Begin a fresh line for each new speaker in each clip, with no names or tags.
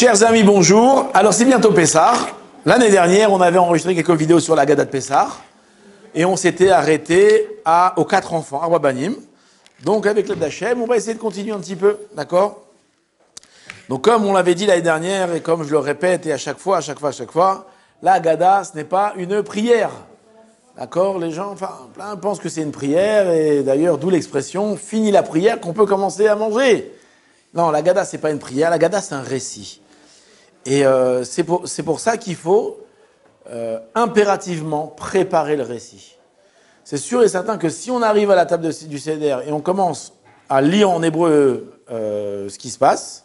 Chers amis, bonjour. Alors c'est bientôt Pessah. L'année dernière, on avait enregistré quelques vidéos sur la Haggadah de Pessah et on s'était arrêté aux 4 enfants, à Wabanim. Donc avec l'aide d'Hachem, on va essayer de continuer un petit peu, d'accord? Donc comme on l'avait dit l'année dernière et comme je le répète et à chaque fois, la Haggadah, ce n'est pas une prière. D'accord? Les gens, plein pensent que c'est une prière et d'ailleurs d'où l'expression « fini la prière qu'on peut commencer à manger ». Non, la Haggadah, c'est pas une prière, la Haggadah, c'est un récit. Et c'est pour ça qu'il faut impérativement préparer le récit. C'est sûr et certain que si on arrive à la table du Seder et on commence à lire en hébreu ce qui se passe,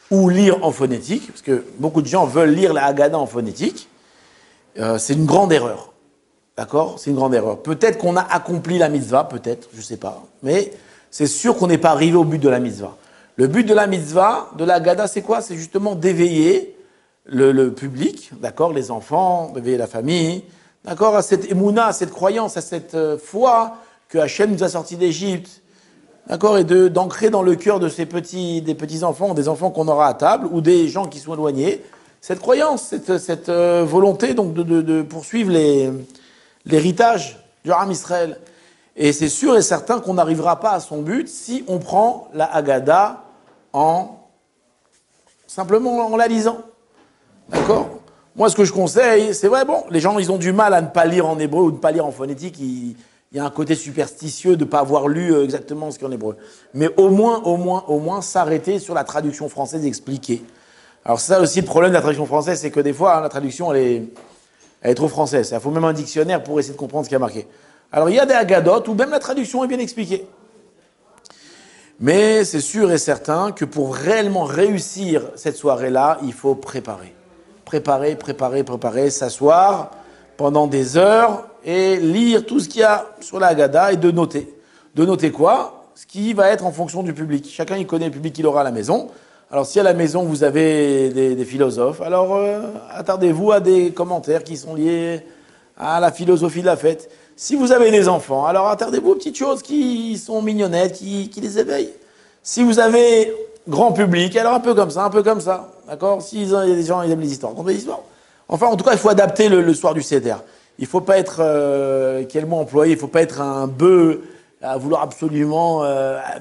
ou lire en phonétique, parce que beaucoup de gens veulent lire la Haggadah en phonétique, c'est une grande erreur. D'accord? C'est une grande erreur. Peut-être qu'on a accompli la mitzvah, peut-être, je ne sais pas, mais c'est sûr qu'on n'est pas arrivé au but de la mitzvah. Le but de la mitzvah, de la Haggadah, c'est quoi? C'est justement d'éveiller le public, d'accord, les enfants, d'éveiller la famille, d'accord, à cette émouna, à cette croyance, à cette foi que Hachem nous a sortis d'Égypte, d'accord, et d'ancrer dans le cœur de des petits enfants, des enfants qu'on aura à table, ou des gens qui sont éloignés, cette croyance, cette volonté donc de poursuivre l'héritage du Ham Israël. Et c'est sûr et certain qu'on n'arrivera pas à son but si on prend la Haggadah simplement en la lisant. D'accord? Moi, ce que je conseille, c'est vrai, bon, les gens, ils ont du mal à ne pas lire en hébreu ou ne pas lire en phonétique. Il y a un côté superstitieux de ne pas avoir lu exactement ce qu'il y a en hébreu. Mais au moins, s'arrêter sur la traduction française expliquée. Alors, c'est ça aussi le problème de la traduction française, c'est que des fois, la traduction, elle est trop française. Il faut même un dictionnaire pour essayer de comprendre ce qui a marqué. Alors, il y a des Haggadot où même la traduction est bien expliquée. Mais c'est sûr et certain que pour réellement réussir cette soirée-là, il faut préparer. Préparer, s'asseoir pendant des heures et lire tout ce qu'il y a sur la Haggadah et de noter. De noter quoi? Ce qui va être en fonction du public. Chacun y connaît le public qu'il aura à la maison. Alors si à la maison vous avez des philosophes, alors attardez-vous à des commentaires qui sont liés à la philosophie de la fête. Si vous avez des enfants, alors attardez-vous aux petites choses qui sont mignonnettes, qui les éveillent. Si vous avez grand public, alors un peu comme ça, d'accord? Si il y a des gens qui aiment les histoires, racontez des histoires. Enfin, en tout cas, il faut adapter le soir du Seder. Il ne faut pas être, quel mot employé, il ne faut pas être un bœuf à vouloir absolument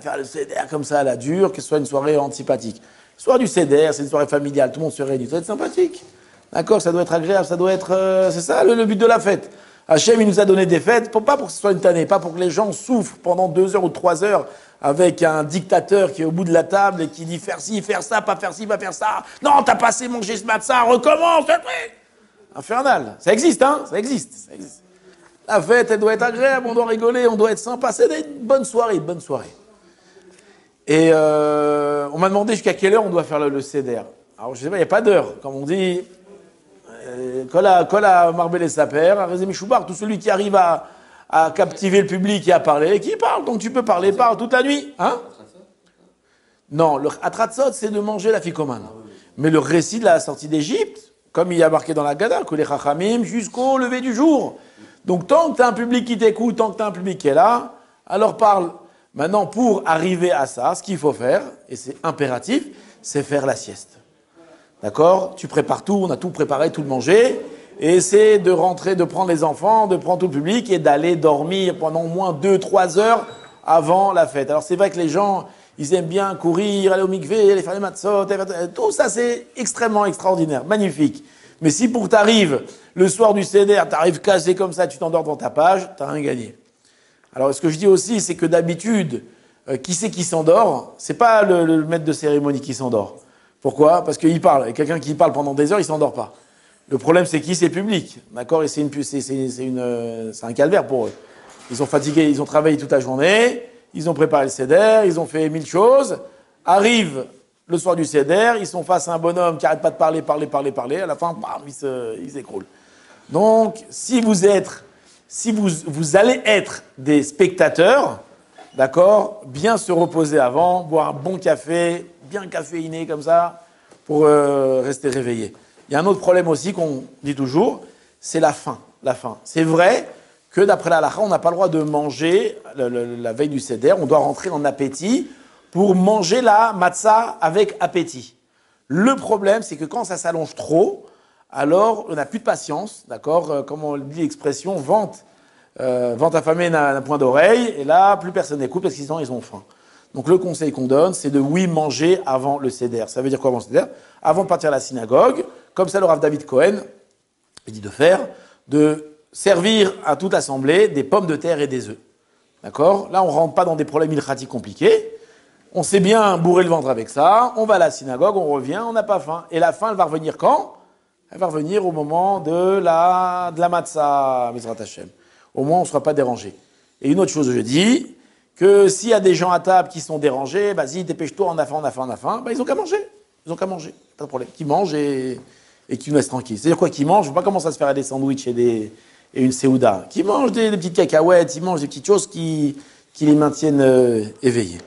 faire le Seder comme ça à la dure, que ce soit une soirée antipathique. Le soir du Seder, c'est une soirée familiale, tout le monde se réunit, ça doit être sympathique. D'accord? Ça doit être agréable, ça doit être... c'est ça le but de la fête. Hachem, il nous a donné des fêtes, pas pour que ce soit une tannée, pas pour que les gens souffrent pendant 2 heures ou 3 heures avec un dictateur qui est au bout de la table et qui dit faire ci, faire ça, pas faire ci, pas faire ça. Non, t'as pas assez mangé ce matin, recommence. Infernal. Ça existe, hein? Ça existe. La fête, elle doit être agréable, on doit rigoler, on doit être sympa. C'est une bonne soirée, Et on m'a demandé jusqu'à quelle heure on doit faire le Seder. Alors, je sais pas, il n'y a pas d'heure. Comme on dit... Kol à Marbel et Saper, à Rezemi Choubar, tout celui qui arrive à captiver le public et à parler, qui parle. Donc tu peux parler, parle toute la nuit. Hein? Non, le Atratzot, c'est de manger la ficomane. Mais le récit de la sortie d'Égypte, comme il y a marqué dans la Haggadah, que les Chachamim jusqu'au lever du jour. Donc tant que tu as un public qui t'écoute, tant que tu as un public qui est là, alors parle. Maintenant, pour arriver à ça, ce qu'il faut faire, et c'est impératif, c'est faire la sieste. D'accord? Tu prépares tout, on a tout préparé, tout mangé, et c'est de rentrer, de prendre les enfants, de prendre tout le public et d'aller dormir pendant au moins 2-3 heures avant la fête. Alors c'est vrai que les gens, ils aiment bien courir, aller au mikvé, aller faire les matzot, tout ça c'est extrêmement extraordinaire, magnifique. Mais si pour t'arrives, le soir du Seder, t'arrives cassé comme ça, tu t'endors dans ta page, t'as rien gagné. Alors ce que je dis aussi, c'est que d'habitude, qui c'est qui s'endort? C'est pas le maître de cérémonie qui s'endort. Pourquoi? Parce qu'il parle. Et quelqu'un qui parle pendant des heures, il ne s'endort pas. Le problème, c'est qui? C'est le public. D'accord? Et c'est un calvaire pour eux. Ils sont fatigués, ils ont travaillé toute la journée, ils ont préparé le Seder, ils ont fait 1000 choses. Arrive le soir du Seder, ils sont face à un bonhomme qui n'arrête pas de parler. À la fin, bam, ils s'écroulent. Donc, si vous allez être des spectateurs, d'accord? Bien se reposer avant, boire un bon café, bien caféiné comme ça, pour rester réveillé. Il y a un autre problème aussi qu'on dit toujours, c'est la faim. C'est vrai que d'après la halakha, on n'a pas le droit de manger la veille du Seder, on doit rentrer en appétit pour manger la matzah avec appétit. Le problème, c'est que quand ça s'allonge trop, alors on n'a plus de patience, d'accord? Comme on dit l'expression, vente affamée n'a point d'oreille, et là, plus personne n'écoute parce qu'ils ont faim. Donc le conseil qu'on donne, c'est de manger avant le seder. Ça veut dire quoi avant le seder? Avant de partir à la synagogue, comme ça le Rav David Cohen dit de faire, de servir à toute l'assemblée des pommes de terre et des œufs. D'accord? Là, on ne rentre pas dans des problèmes ilchatiques compliqués. On sait bien bourrer le ventre avec ça. On va à la synagogue, on revient, on n'a pas faim. Et la faim, elle va revenir quand? Elle va revenir au moment de la matzah, Bezrat Hashem. Au moins, on ne sera pas dérangé. Et une autre chose, je dis, que s'il y a des gens à table qui sont dérangés, vas-y, dépêche-toi, on a faim, ils ont qu'à manger. Ils ont qu'à manger, pas de problème. Qui mangent et qui nous laissent tranquilles. C'est-à-dire quoi, qui mangent? Je ne veux pas commencer à se faire des sandwichs et une séouda. Qui mangent des petites cacahuètes, ils mangent des petites choses qui les maintiennent éveillés.